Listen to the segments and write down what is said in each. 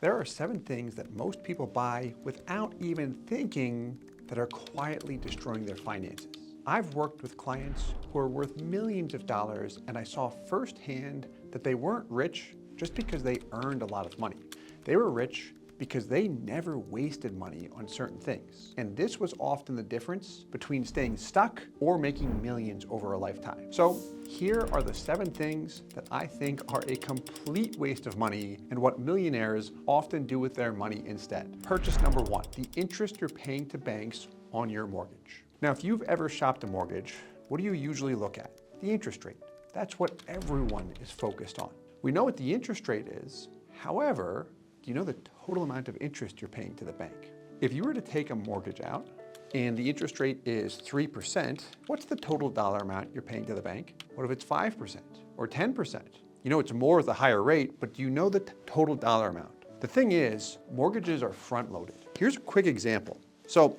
There are 7 things that most people buy without even thinking that are quietly destroying their finances. I've worked with clients who are worth millions of dollars, and I saw firsthand that they weren't rich just because they earned a lot of money. They were rich because they never wasted money on certain things. And this was often the difference between staying stuck or making millions over a lifetime. So here are the 7 things that I think are a complete waste of money and what millionaires often do with their money instead. Purchase number 1, the interest you're paying to banks on your mortgage. Now, if you've ever shopped a mortgage, what do you usually look at? The interest rate. That's what everyone is focused on. We know what the interest rate is. However, do you know the total amount of interest you're paying to the bank? If you were to take a mortgage out and the interest rate is 3%, what's the total dollar amount you're paying to the bank? What if it's 5% or 10%? You know it's more with a higher rate, but do you know the total dollar amount? The thing is, mortgages are front-loaded. Here's a quick example. So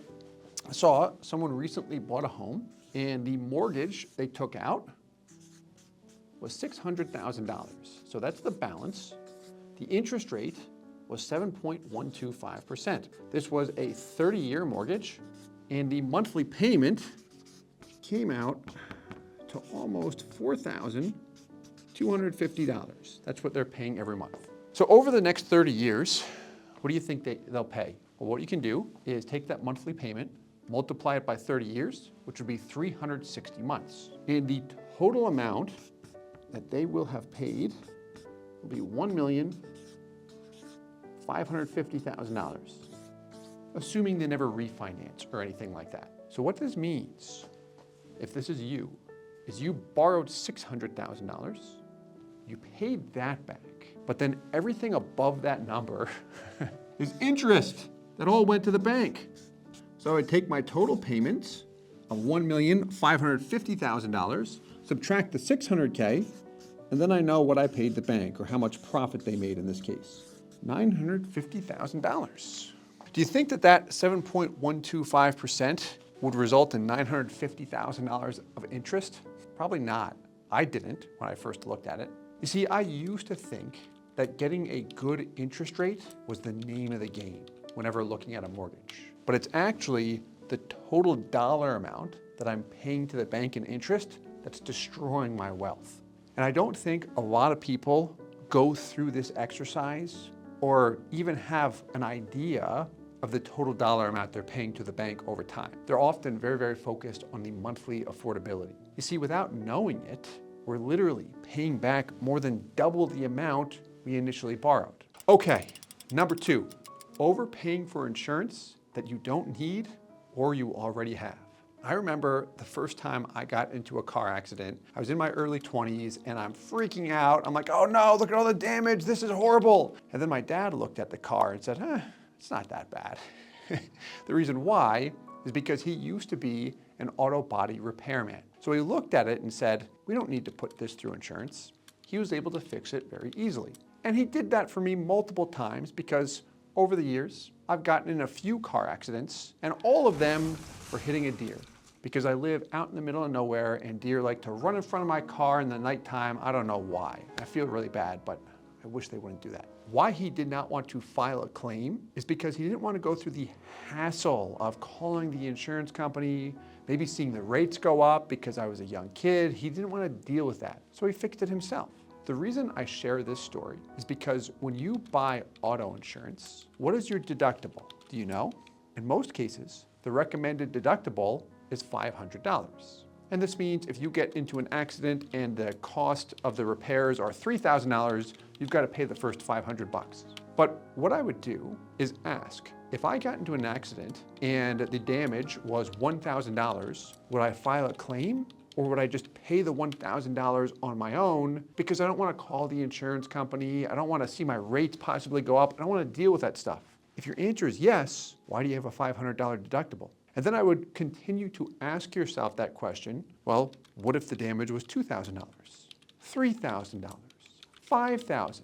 I saw someone recently bought a home and the mortgage they took out was $600,000. So that's the balance. The interest rate was 7.125%. This was a 30-year mortgage, and the monthly payment came out to almost $4,250. That's what they're paying every month. So over the next 30 years, what do you think they'll pay? Well, what you can do is take that monthly payment, multiply it by 30 years, which would be 360 months. And the total amount that they will have paid will be $1,550,000, assuming they never refinance or anything like that. So what this means, if this is you borrowed $600,000, you paid that back, but then everything above that number is interest that all went to the bank. So I'd take my total payments of $1,550,000, subtract the $600K, and then I know what I paid the bank, or how much profit they made in this case. $950,000. Do you think that 7.125% would result in $950,000 of interest? Probably not. I didn't when I first looked at it. You see, I used to think that getting a good interest rate was the name of the game whenever looking at a mortgage. But it's actually the total dollar amount that I'm paying to the bank in interest that's destroying my wealth. And I don't think a lot of people go through this exercise or even have an idea of the total dollar amount they're paying to the bank over time. They're often very, very focused on the monthly affordability. You see, without knowing it, we're literally paying back more than double the amount we initially borrowed. Okay, number 2, overpaying for insurance that you don't need or you already have. I remember the first time I got into a car accident. I was in my early 20s and I'm freaking out. I'm like, oh no, look at all the damage. This is horrible. And then my dad looked at the car and said, it's not that bad. The reason why is because he used to be an auto body repairman. So he looked at it and said, we don't need to put this through insurance. He was able to fix it very easily. And he did that for me multiple times because over the years, I've gotten in a few car accidents and all of them were hitting a deer. Because I live out in the middle of nowhere and deer like to run in front of my car in the nighttime. I don't know why. I feel really bad, but I wish they wouldn't do that. Why he did not want to file a claim is because he didn't want to go through the hassle of calling the insurance company, maybe seeing the rates go up because I was a young kid. He didn't want to deal with that, so he fixed it himself. The reason I share this story is because when you buy auto insurance, what is your deductible? Do you know? In most cases, the recommended deductible is $500. And this means if you get into an accident and the cost of the repairs are $3,000, you've got to pay the first $500. But what I would do is ask, if I got into an accident and the damage was $1,000, would I file a claim? Or would I just pay the $1,000 on my own because I don't want to call the insurance company, I don't want to see my rates possibly go up, I don't want to deal with that stuff. If your answer is yes, why do you have a $500 deductible? And then I would continue to ask yourself that question, well, what if the damage was $2,000, $3,000, $5,000?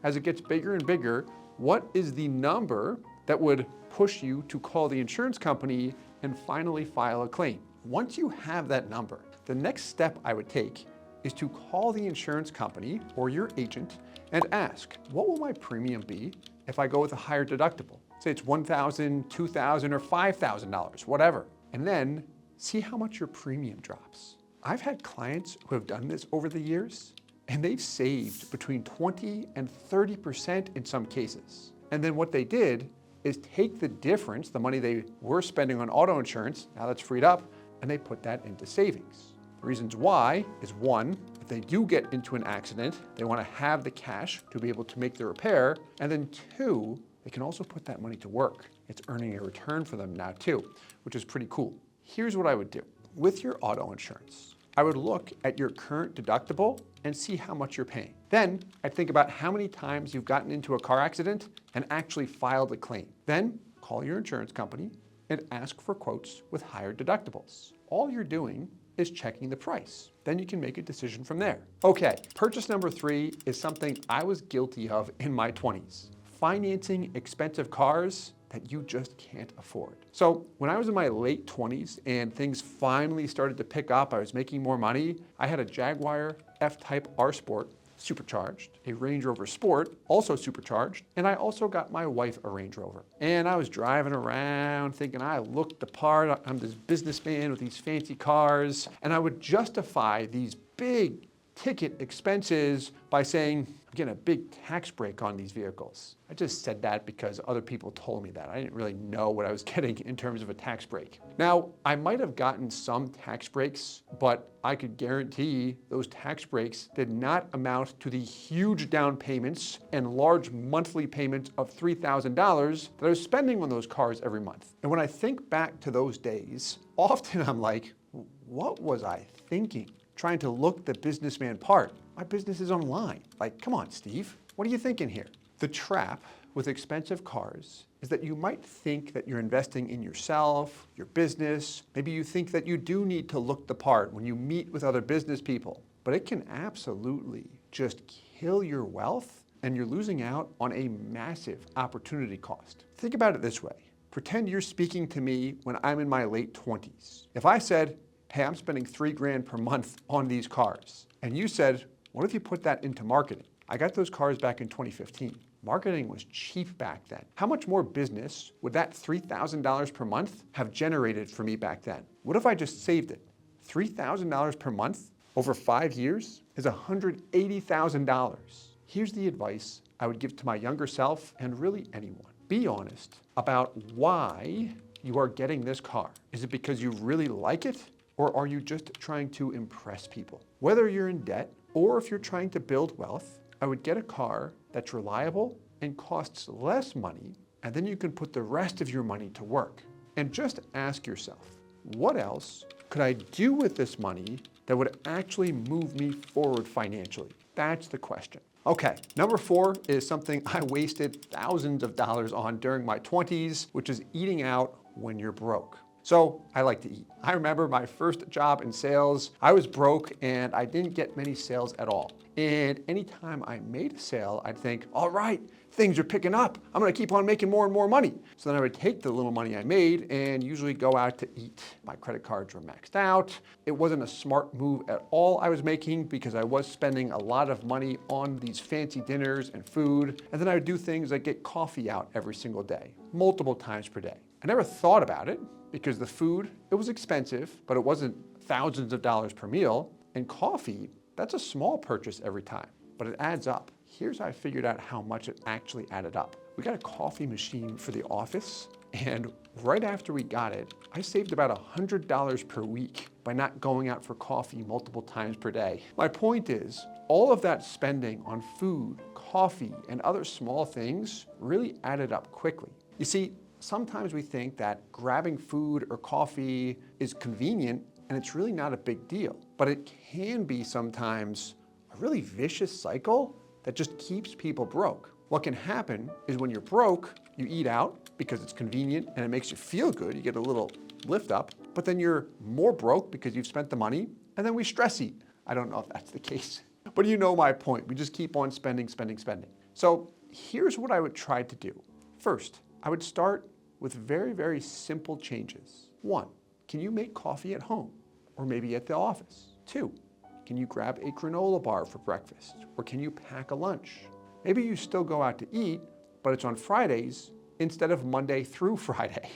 As it gets bigger and bigger, what is the number that would push you to call the insurance company and finally file a claim? Once you have that number, the next step I would take is to call the insurance company or your agent and ask, what will my premium be if I go with a higher deductible? Say it's $1,000, $2,000, or $5,000, whatever. And then see how much your premium drops. I've had clients who have done this over the years, and they've saved between 20 and 30% in some cases. And then what they did is take the difference, the money they were spending on auto insurance, now that's freed up, and they put that into savings. The reasons why is one, if they do get into an accident, they want to have the cash to be able to make the repair. And then two, they can also put that money to work. It's earning a return for them now too, which is pretty cool. Here's what I would do. With your auto insurance, I would look at your current deductible and see how much you're paying. Then I'd think about how many times you've gotten into a car accident and actually filed a claim. Then call your insurance company and ask for quotes with higher deductibles. All you're doing is checking the price. Then you can make a decision from there. Okay, purchase number 3 is something I was guilty of in my 20s. Financing expensive cars that you just can't afford. So when I was in my late 20s and things finally started to pick up, I was making more money, I had a Jaguar F-Type R Sport, supercharged, a Range Rover Sport, also supercharged, and I also got my wife a Range Rover. And I was driving around thinking I looked the part, I'm this businessman with these fancy cars, and I would justify these big ticket expenses by saying, I'm getting a big tax break on these vehicles. I just said that because other people told me that. I didn't really know what I was getting in terms of a tax break. Now, I might have gotten some tax breaks, but I could guarantee those tax breaks did not amount to the huge down payments and large monthly payments of $3,000 that I was spending on those cars every month. And when I think back to those days, often I'm like, what was I thinking? Trying to look the businessman part. My business is online. Like, come on, Steve, what are you thinking here? The trap with expensive cars is that you might think that you're investing in yourself, your business. Maybe you think that you do need to look the part when you meet with other business people, but it can absolutely just kill your wealth and you're losing out on a massive opportunity cost. Think about it this way. Pretend you're speaking to me when I'm in my late 20s. If I said, hey, I'm spending $3,000 per month on these cars. And you said, what if you put that into marketing? I got those cars back in 2015. Marketing was cheap back then. How much more business would that $3,000 per month have generated for me back then? What if I just saved it? $3,000 per month over 5 years is $180,000. Here's the advice I would give to my younger self and really anyone. Be honest about why you are getting this car. Is it because you really like it? Or are you just trying to impress people? Whether you're in debt or if you're trying to build wealth, I would get a car that's reliable and costs less money, and then you can put the rest of your money to work. And just ask yourself, what else could I do with this money that would actually move me forward financially? That's the question. Okay, number 4 is something I wasted thousands of dollars on during my 20s, which is eating out when you're broke. So I like to eat. I remember my first job in sales, I was broke and I didn't get many sales at all. And anytime I made a sale, I'd think, all right, things are picking up. I'm gonna keep on making more and more money. So then I would take the little money I made and usually go out to eat. My credit cards were maxed out. It wasn't a smart move at all I was making because I was spending a lot of money on these fancy dinners and food. And then I would do things like get coffee out every single day, multiple times per day. I never thought about it because the food, it was expensive, but it wasn't thousands of dollars per meal. And coffee, that's a small purchase every time, but it adds up. Here's how I figured out how much it actually added up. We got a coffee machine for the office, and right after we got it, I saved about $100 per week by not going out for coffee multiple times per day. My point is, all of that spending on food, coffee, and other small things really added up quickly. You see, sometimes we think that grabbing food or coffee is convenient and it's really not a big deal, but it can be sometimes a really vicious cycle that just keeps people broke. What can happen is when you're broke, you eat out because it's convenient and it makes you feel good, you get a little lift up, but then you're more broke because you've spent the money, and then we stress eat. I don't know if that's the case, but you know my point. We just keep on spending, spending, spending. So here's what I would try to do. First, I would start with very, very simple changes. 1, can you make coffee at home or maybe at the office? 2, can you grab a granola bar for breakfast or can you pack a lunch? Maybe you still go out to eat, but it's on Fridays instead of Monday through Friday.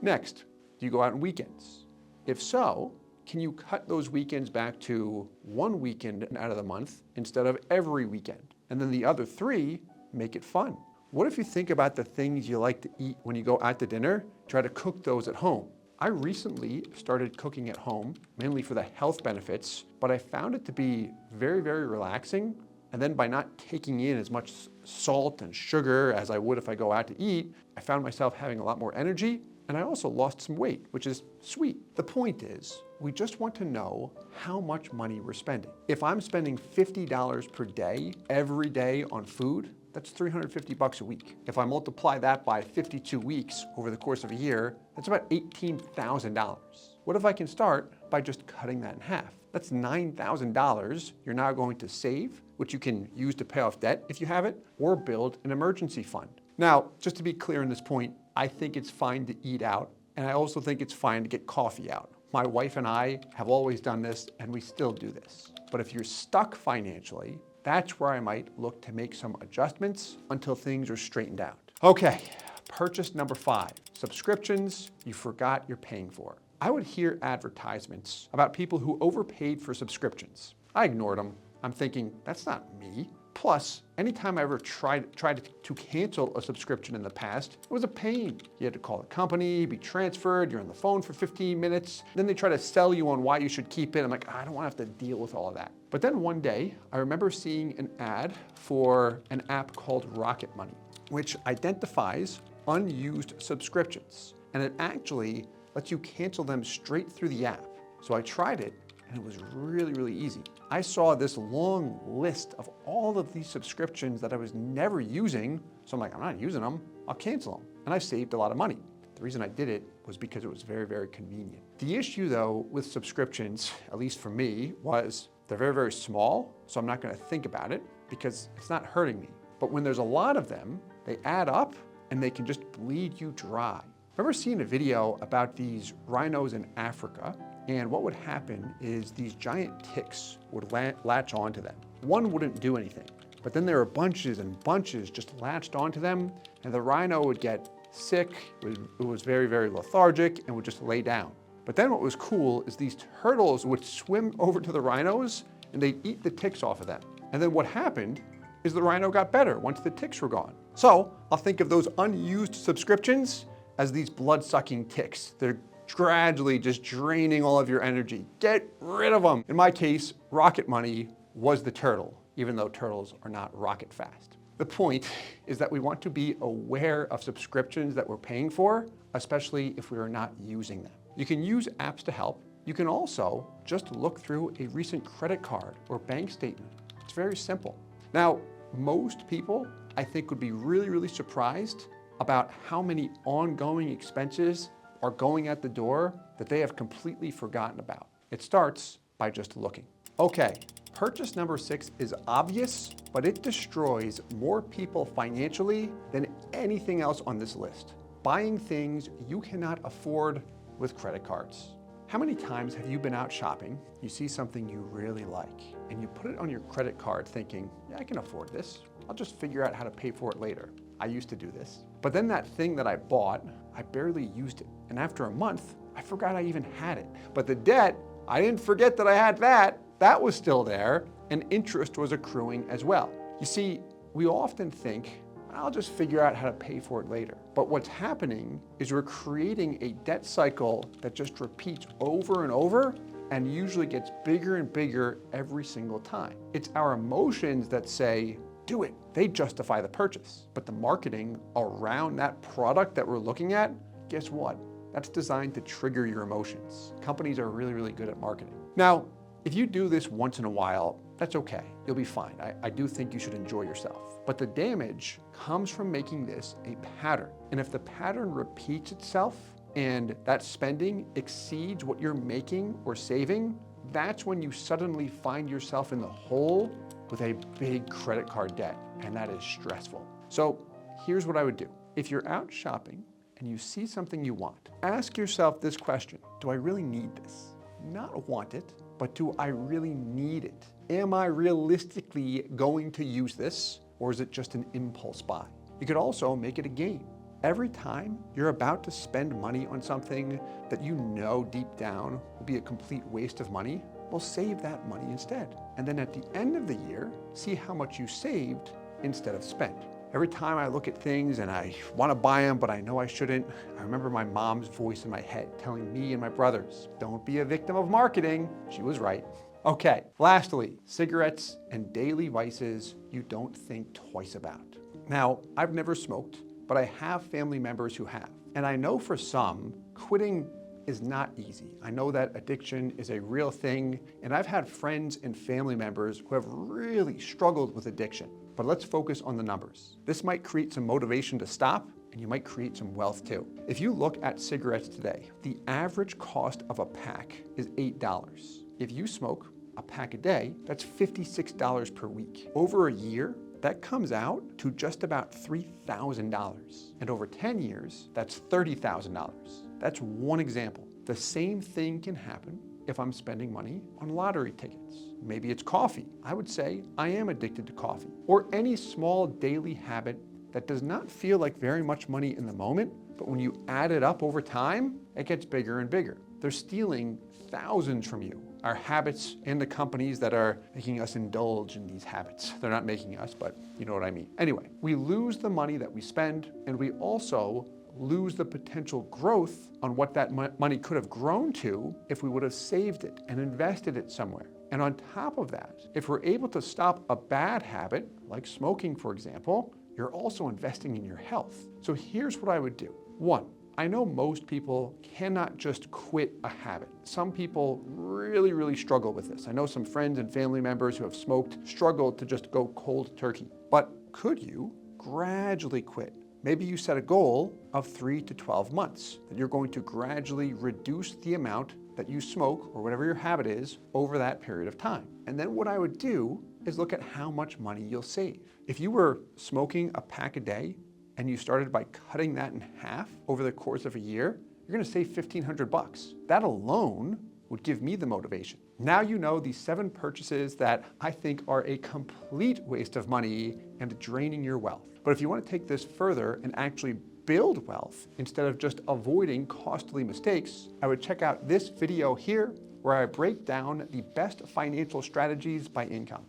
Next, do you go out on weekends? If so, can you cut those weekends back to one weekend out of the month instead of every weekend? And then the other 3, make it fun. What if you think about the things you like to eat when you go out to dinner? Try to cook those at home. I recently started cooking at home, mainly for the health benefits, but I found it to be very, very relaxing. And then by not taking in as much salt and sugar as I would if I go out to eat, I found myself having a lot more energy, and I also lost some weight, which is sweet. The point is, we just want to know how much money we're spending. If I'm spending $50 per day, every day on food, that's $350 a week. If I multiply that by 52 weeks over the course of a year, that's about $18,000. What if I can start by just cutting that in half? That's $9,000 you're now going to save, which you can use to pay off debt if you have it, or build an emergency fund. Now, just to be clear on this point, I think it's fine to eat out, and I also think it's fine to get coffee out. My wife and I have always done this, and we still do this. But if you're stuck financially, that's where I might look to make some adjustments until things are straightened out. Okay, purchase number 5, subscriptions you forgot you're paying for. I would hear advertisements about people who overpaid for subscriptions. I ignored them. I'm thinking, that's not me. Plus, anytime I ever tried to cancel a subscription in the past, it was a pain. You had to call the company, be transferred, you're on the phone for 15 minutes, then they try to sell you on why you should keep it. I'm like, I don't want to have to deal with all of that. But then one day, I remember seeing an ad for an app called Rocket Money, which identifies unused subscriptions. And it actually lets you cancel them straight through the app. So I tried it, and it was really, really easy. I saw this long list of all of these subscriptions that I was never using. So I'm like, I'm not using them, I'll cancel them. And I saved a lot of money. The reason I did it was because it was very, very convenient. The issue though with subscriptions, at least for me, was they're very, very small. So I'm not gonna think about it because it's not hurting me. But when there's a lot of them, they add up and they can just bleed you dry. Remember seeing a video about these rhinos in Africa? And what would happen is these giant ticks would latch onto them. One wouldn't do anything, but then there were bunches and bunches just latched onto them, and the rhino would get sick, it was very, very lethargic, and would just lay down. But then what was cool is these turtles would swim over to the rhinos, and they'd eat the ticks off of them. And then what happened is the rhino got better once the ticks were gone. So I'll think of those unused subscriptions as these blood-sucking ticks. They're gradually just draining all of your energy. Get rid of them. In my case, Rocket Money was the turtle, even though turtles are not rocket fast. The point is that we want to be aware of subscriptions that we're paying for, especially if we are not using them. You can use apps to help. You can also just look through a recent credit card or bank statement. It's very simple. Now, most people, I think, would be really, really surprised about how many ongoing expenses are going out the door that they have completely forgotten about. It starts by just looking. Okay, purchase number 6 is obvious, but it destroys more people financially than anything else on this list. Buying things you cannot afford with credit cards. How many times have you been out shopping, you see something you really like, and you put it on your credit card thinking, yeah, I can afford this. I'll just figure out how to pay for it later. I used to do this. But then that thing that I bought, I barely used it. And after a month, I forgot I even had it. But the debt, I didn't forget that I had that. That was still there, and interest was accruing as well. You see, we often think, I'll just figure out how to pay for it later. But what's happening is we're creating a debt cycle that just repeats over and over and usually gets bigger and bigger every single time. It's our emotions that say, do it. They justify the purchase. But the marketing around that product that we're looking at, guess what? That's designed to trigger your emotions. Companies are really, really good at marketing. Now, if you do this once in a while, that's okay. You'll be fine. I do think you should enjoy yourself. But the damage comes from making this a pattern. And if the pattern repeats itself and that spending exceeds what you're making or saving, that's when you suddenly find yourself in the hole with a big credit card debt, and that is stressful. So here's what I would do. If you're out shopping and you see something you want, ask yourself this question: do I really need this? Not want it, but do I really need it? Am I realistically going to use this, or is it just an impulse buy? You could also make it a game. Every time you're about to spend money on something that you know deep down will be a complete waste of money, well, save that money instead. And then at the end of the year, see how much you saved instead of spent. Every time I look at things and I want to buy them, but I know I shouldn't, I remember my mom's voice in my head telling me and my brothers, don't be a victim of marketing. She was right. Okay, lastly, cigarettes and daily vices you don't think twice about. Now, I've never smoked, but I have family members who have. And I know for some, quitting is not easy. I know that addiction is a real thing, and I've had friends and family members who have really struggled with addiction. But let's focus on the numbers. This might create some motivation to stop, and you might create some wealth too. If you look at cigarettes today, the average cost of a pack is $8. If you smoke a pack a day, that's $56 per week. Over a year, that comes out to just about $3,000. And over 10 years, that's $30,000. That's one example. The same thing can happen if I'm spending money on lottery tickets. Maybe it's coffee. I would say I am addicted to coffee. Or any small daily habit that does not feel like very much money in the moment, but when you add it up over time, it gets bigger and bigger. They're stealing thousands from you. Our habits and the companies that are making us indulge in these habits. They're not making us, but you know what I mean. Anyway, we lose the money that we spend, and we also lose the potential growth on what that money could have grown to if we would have saved it and invested it somewhere. And on top of that, if we're able to stop a bad habit, like smoking, for example, you're also investing in your health. So here's what I would do. One, I know most people cannot just quit a habit. Some people really struggle with this. I know some friends and family members who have smoked struggled to just go cold turkey. But could you gradually quit? Maybe you set a goal of 3 to 12 months, that you're going to gradually reduce the amount that you smoke, or whatever your habit is, over that period of time. And then what I would do is look at how much money you'll save. If you were smoking a pack a day, and you started by cutting that in half over the course of a year, you're gonna save $1,500. That alone would give me the motivation. Now you know these 7 purchases that I think are a complete waste of money and draining your wealth. But if you want to take this further and actually build wealth instead of just avoiding costly mistakes, I would check out this video here where I break down the best financial strategies by income.